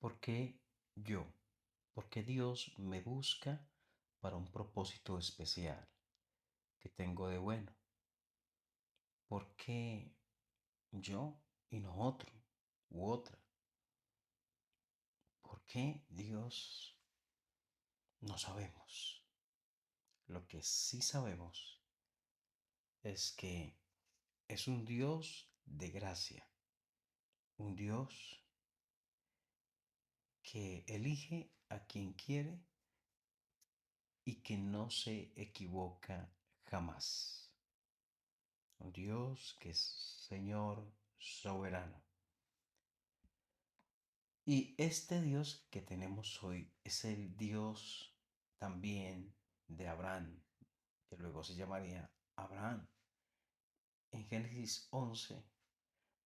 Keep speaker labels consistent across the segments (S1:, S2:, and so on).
S1: ¿Por qué yo? ¿Por qué Dios me busca para un propósito especial que tengo de bueno? ¿Por qué yo y no otro u otra? ¿Por qué Dios? No sabemos. Lo que sí sabemos es que es un Dios de gracia, un Dios que elige a quien quiere y que no se equivoca jamás. Un Dios que es Señor soberano. Y este Dios que tenemos hoy es el Dios también de Abraham, que luego se llamaría Abraham. En Génesis 11,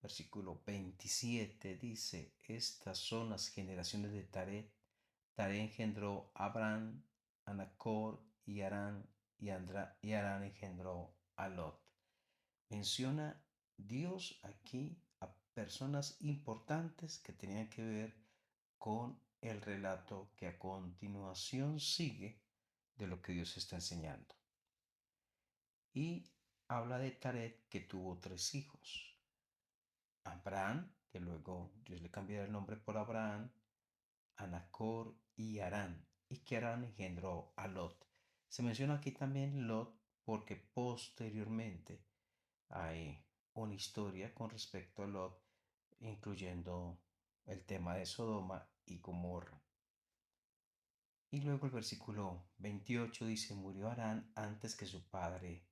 S1: versículo 27 dice, estas son las generaciones de Taret. Taret engendró a Abraham, a Nacor y Harán, y Harán engendró a Lot. Menciona Dios aquí a personas importantes que tenían que ver con el relato que a continuación sigue de lo que Dios está enseñando. Y habla de Taret que tuvo tres hijos. Abraham, que luego Dios le cambiará el nombre por Abraham, a Nacor y Harán, y que Harán engendró a Lot. Se menciona aquí también Lot porque posteriormente hay una historia con respecto a Lot, incluyendo el tema de Sodoma y Gomorra. Y luego el versículo 28 dice, murió Harán antes que su padre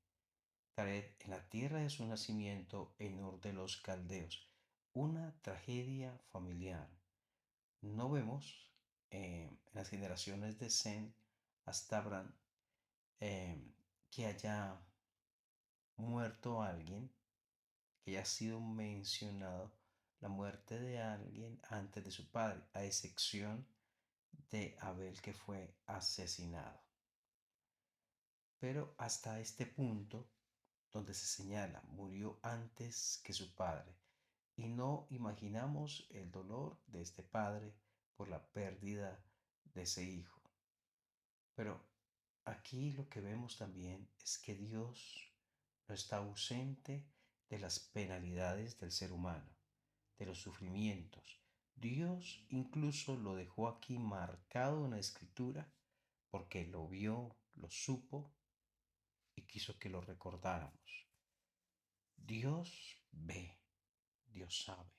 S1: Taret en la tierra de su nacimiento en Ur de los Caldeos. Una tragedia familiar. No vemos en las generaciones de Sem hasta Abraham eh, que haya muerto alguien, que haya sido mencionado la muerte de alguien antes de su padre, a excepción de Abel que fue asesinado. Pero hasta este punto donde se señala murió antes que su padre y no imaginamos el dolor de este padre por la pérdida de ese hijo. Pero aquí lo que vemos también es que Dios no está ausente de las penalidades del ser humano, de los sufrimientos. Dios incluso lo dejó aquí marcado en la escritura porque lo vio, lo supo y quiso que lo recordáramos. Dios ve, Dios sabe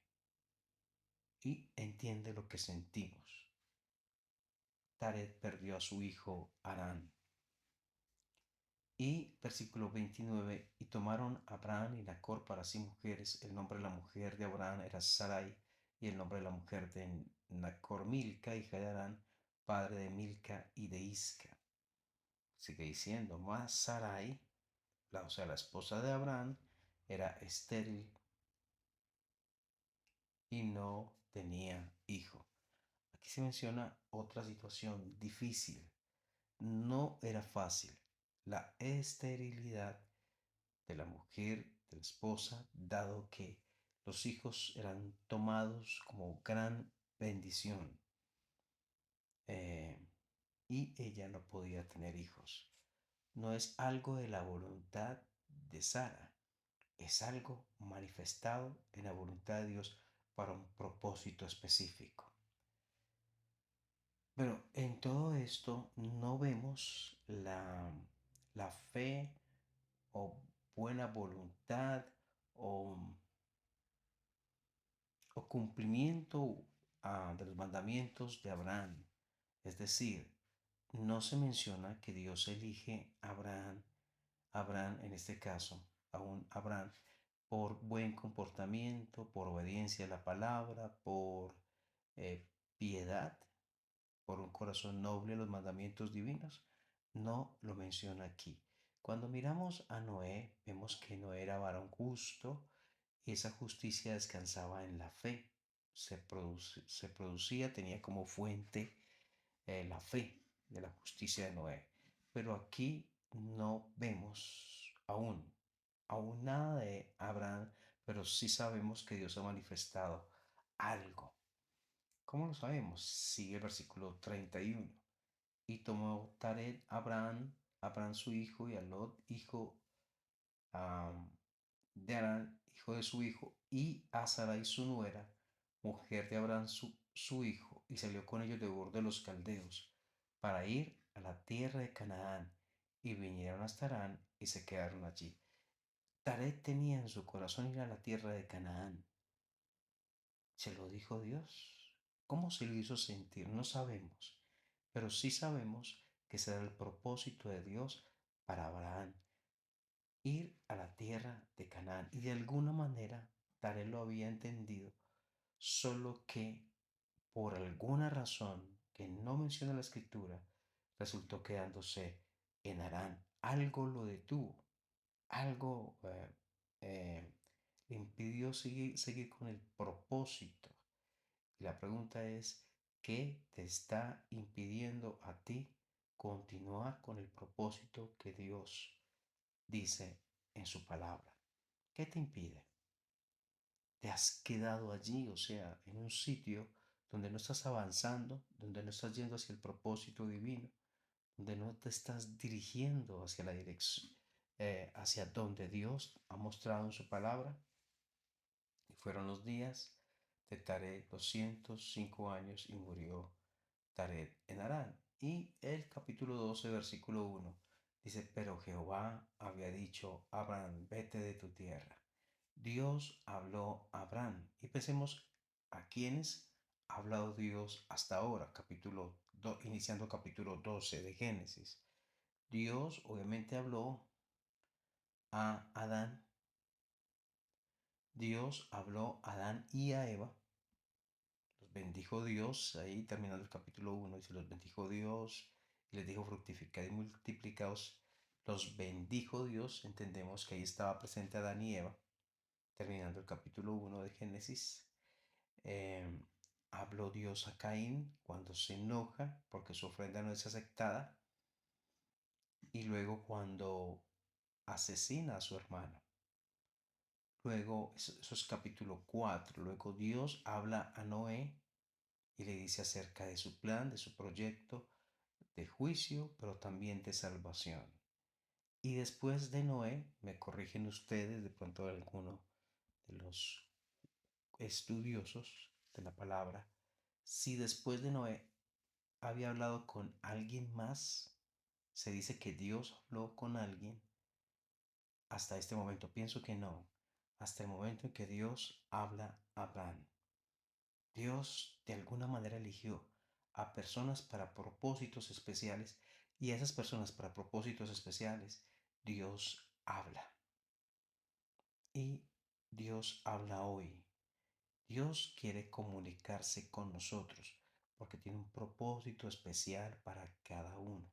S1: y entiende lo que sentimos. Taret perdió a su hijo Harán. Y versículo 29, y tomaron a Abraham y Nacor para sí mujeres. El nombre de la mujer de Abraham era Sarai, y el nombre de la mujer de Nacor Milca, hija de Harán, padre de Milca y de Isca. Sigue diciendo, más Sarai, o sea, la esposa de Abraham, era estéril y no tenía hijo. Aquí se menciona otra situación difícil. No era fácil. La esterilidad de la mujer, de la esposa, dado que los hijos eran tomados como gran bendición eh, y ella no podía tener hijos. No es algo de la voluntad de Sara, es algo manifestado en la voluntad de Dios para un propósito específico. Pero en todo esto no vemos la fe o buena voluntad o o cumplimiento de los mandamientos de Abraham. Es decir, no se menciona que Dios elige a Abraham en este caso, a un Abraham, por buen comportamiento, por obediencia a la palabra, por piedad, por un corazón noble a los mandamientos divinos. No lo menciona aquí. Cuando miramos a Noé, vemos que Noé era varón justo, y esa justicia descansaba en la fe. Se producía, tenía como fuente la fe de la justicia de Noé. Pero aquí no vemos aún nada de Abraham, pero sí sabemos que Dios ha manifestado algo. ¿Cómo lo sabemos? Sigue el versículo 31. Y tomó Taret Abraham su hijo, y a Lot, hijo am, de Arán, hijo de su hijo, y a Sarai su nuera, mujer de Abraham su hijo, y salió con ellos de Ur de los Caldeos, para ir a la tierra de Canaán, y vinieron hasta Harán y se quedaron allí. Taret tenía en su corazón ir a la tierra de Canaán. ¿Se lo dijo Dios? ¿Cómo se lo hizo sentir? No sabemos, pero sí sabemos que será el propósito de Dios para Abraham, ir a la tierra de Canaán. Y de alguna manera Taré lo había entendido, solo que por alguna razón que no menciona la escritura, resultó quedándose en Harán. Algo lo detuvo, algo le impidió seguir con el propósito. Y la pregunta es, ¿qué te está impidiendo a ti continuar con el propósito que Dios dice en su palabra? ¿Qué te impide? Te has quedado allí, o sea, en un sitio donde no estás avanzando, donde no estás yendo hacia el propósito divino, donde no te estás dirigiendo hacia la dirección, hacia donde Dios ha mostrado en su palabra. Y fueron los días de Taret 205 años y murió Taret en Harán. Y el capítulo 12, versículo 1 dice, pero Jehová había dicho a Abraham, vete de tu tierra. Dios habló a Abraham. Y pensemos a quiénes ha hablado Dios hasta ahora, iniciando capítulo 12 de Génesis. Dios obviamente habló a Adán. Dios habló a Adán y a Eva. Los bendijo Dios, ahí terminando el capítulo 1, dice, los bendijo Dios y les dijo, fructificad y multiplicaos. Los bendijo Dios, entendemos que ahí estaba presente Adán y Eva, terminando el capítulo 1 de Génesis. Eh, Habló Dios a Caín cuando se enoja porque su ofrenda no es aceptada, y luego cuando asesina a su hermano. Luego, eso es capítulo 4. Luego Dios habla a Noé y le dice acerca de su plan, de su proyecto de juicio, pero también de salvación. Y después de Noé, me corrigen ustedes, de pronto alguno de los estudiosos de la palabra, si después de Noé había hablado con alguien más, se dice que Dios habló con alguien hasta este momento. Pienso que no, hasta el momento en que Dios habla a Abraham. Dios de alguna manera eligió a personas para propósitos especiales, y a esas personas para propósitos especiales Dios habla. Y Dios habla hoy. Dios quiere comunicarse con nosotros porque tiene un propósito especial para cada uno.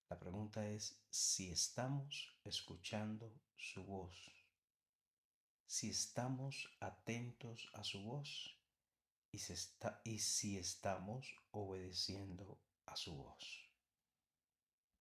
S1: La pregunta es si estamos escuchando su voz, si estamos atentos a su voz y si estamos obedeciendo a su voz.